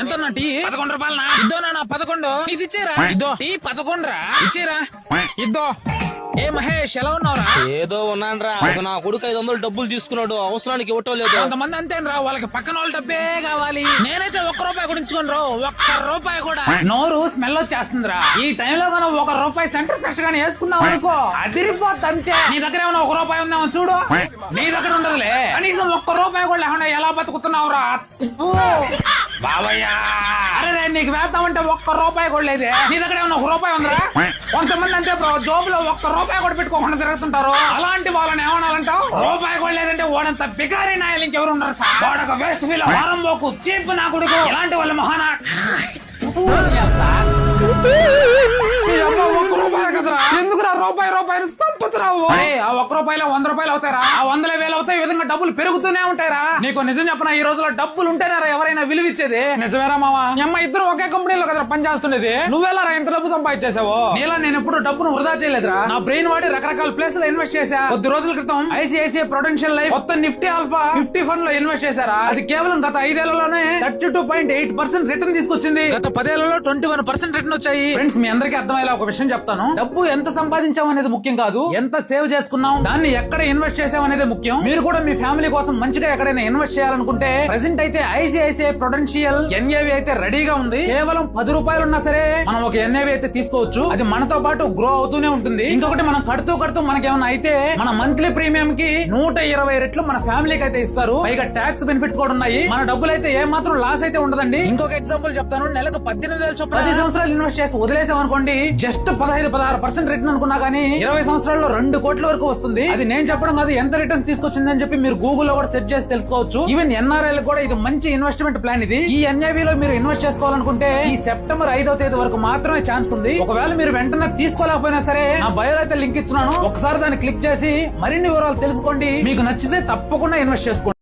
ఎంత టీ 11 రూపాయలనా? ఇద్దో నా 11 ఇది ఇచ్చేరా. ఇద్దో టీ 11 రా, ఇచ్చేరా. ఇద్దో. ఏ మహేష్ ఎలా ఉన్నావురా? ఏదో ఉన్నానరా. నా కొడుకు 500 డబ్బులు తీసుకున్నాడు, అవసరానికి ఇవ్వటం లేదు. కొంతమంది అంతేనరా, వాళ్ళకి పక్కన వాళ్ళ డబ్బే కావాలి. నేనైతే 1 రూపాయి కూడా ఉంచుకోను రా, 1 రూపాయి కూడా. నోరు స్మెల్ వచ్చేస్తుందిరా. ఈ టైంలో మనం 1 రూపాయి సెంటర్ ఫ్రెష్ గానీ వేసుకున్నాం అనుకో, అదిరిపోద్ది అంతే. నీ దగ్గర ఏమైనా 1 రూపాయి ఉందేమో చూడు. నీ దగ్గర ఉండదులే. కనీసం 1 రూపాయి కూడా లేకుండా ఎలా బతుకుతున్నావురా బాబయ్యా? అరే నీకు వేద్దామంటే 1 రూపాయి కూడా లేదే. నీ దగ్గర ఏమన్నా 1 రూపాయి ఉందిరా? కొంతమంది అంతే బ్రో, జోబులో 1 రూపాయి కూడా పెట్టుకోకుండా తిరుగుతుంటారు. అలాంటి వాళ్ళని ఏమనాలంటావు? రూపాయి కూడా లేదంటే ఓడంత బికారీ నాయలు ఇంకెవరు ఉండరు. వాడొక వేస్ట్ ఫీల్, వారం పోకు, చీప్ నా కొడుకు. ఇలాంటి వాళ్ళ మహానా 1 రూపాయి కదరా, ఎందుకురా రూపాయి సంపుతున్నావు? ఆ 1 రూపాయలో 100 రూపాయలు అవుతారా? ఆ 100 వేలు అవుతాయి. ఈ విధంగా డబ్బులు పెరుగుతూనే ఉంటాయిరా. నీకు నిజం చెప్పనా, ఈ రోజుల్లో డబ్బులు ఉంటేనారా ఎవరైనా విలువిచ్చేది. నిజమేరా మావా? మీ అమ్మ ఇద్దరు ఒకే కంపెనీలో కదా పనిచేస్తుండేది. నువ్వెలా ఇంత డబ్బు సంపాదించేసావు? నీలా నేను ఎప్పుడు డబ్బును వృధా చేయలేదురా. నా బ్రెయిన్ వాడి రకరకాల ప్లేస్ లో ఇన్వెస్ట్ చేశా. కొద్ది రోజుల క్రితం ఐసిఐసిఐ ప్రొడెన్షియల్ లైఫ్ మొత్తం నిఫ్టీ ఆల్ఫా 50 ఫండ్ లో ఇన్వెస్ట్ చేశారా. అది కేవలం గత 5 ఏళ్లలోనే 32.8% రిటర్న్ తీసుకొచ్చింది. గత 10 ఏళ్లలో 21% రిటర్న్ వచ్చాయి. ఫ్రెండ్స్, మీ అందరికీ అర్థమయ్యేలా ఒక విషయం చెప్తాను. డబ్బు ఎంత సంపాదించాం అనేది ముఖ్యం కాదు, ఎంత సేవ్ చేసుకున్నాం, దాన్ని ఎక్కడ ఇన్వెస్ట్ చేసాం అనేది ముఖ్యం. మీరు కూడా మీ ఫ్యామిలీ కోసం మంచిగా ఎక్కడైనా ఇన్వెస్ట్ చేయాలనుకుంటే ప్రెసెంట్ అయితే ఐసిఐసిఐ ప్రొడెన్షియల్ ఎన్ఏవి అయితే రెడీగా ఉంది. కేవలం 10 రూపాయలు ఉన్నా సరే మనం ఒక ఎన్ఏవి అయితే తీసుకోవచ్చు. అది మనతో పాటు గ్రో అవుతూనే ఉంటుంది. ఇంకొకటి, మనం కడుతూ మనకేమన్నా అయితే మన మంత్లీ ప్రీమియం కి 120 రెట్లు మన ఫ్యామిలీకి అయితే ఇస్తారు. పైగా ట్యాక్స్ బెనిఫిట్స్ కూడా ఉన్నాయి. మన డబ్బులు అయితే ఏ మాత్రం లాస్ అయితే ఉండదండి. ఇంకొక ఎగ్జాంపుల్ చెప్తాను. నెలకు 18,000 చొప్పున 10 సంవత్సరాలు ఇన్వెస్ట్ చేసి వదిలేసాం అనుకోండి, జస్ట్ 15-16% రిటర్న్ అనుకున్నా గానీ 20 సంవత్సరాల్లో 2 కోట్ల వరకు వస్తుంది. అది నేను చెప్పడం కాదు, ఎంత రిటర్న్స్ తీసుకొచ్చిందని చెప్పి మీరు గూగుల్లో కూడా సెర్చ్ చేసి తెలుసుకోవచ్చు. ఈవెన్ ఎన్ఆర్ఐలు కూడా ఇది మంచి ఇన్వెస్ట్మెంట్ ప్లాన్. ఇది ఈ ఎన్ఐవి లో మీరు ఇన్వెస్ట్ చేసుకోవాలనుకుంటే ఈ సెప్టెంబర్ 5వ తేదీ వరకు మాత్రమే ఛాన్స్ ఉంది. ఒకవేళ మీరు వెంటనే తీసుకోలేకపోయినా సరే నా బయోలో అయితే లింక్ ఇస్తున్నాను, ఒకసారి దాన్ని క్లిక్ చేసి మరిన్ని వివరాలు తెలుసుకోండి. మీకు నచ్చితే తప్పకుండా ఇన్వెస్ట్ చేసుకోండి.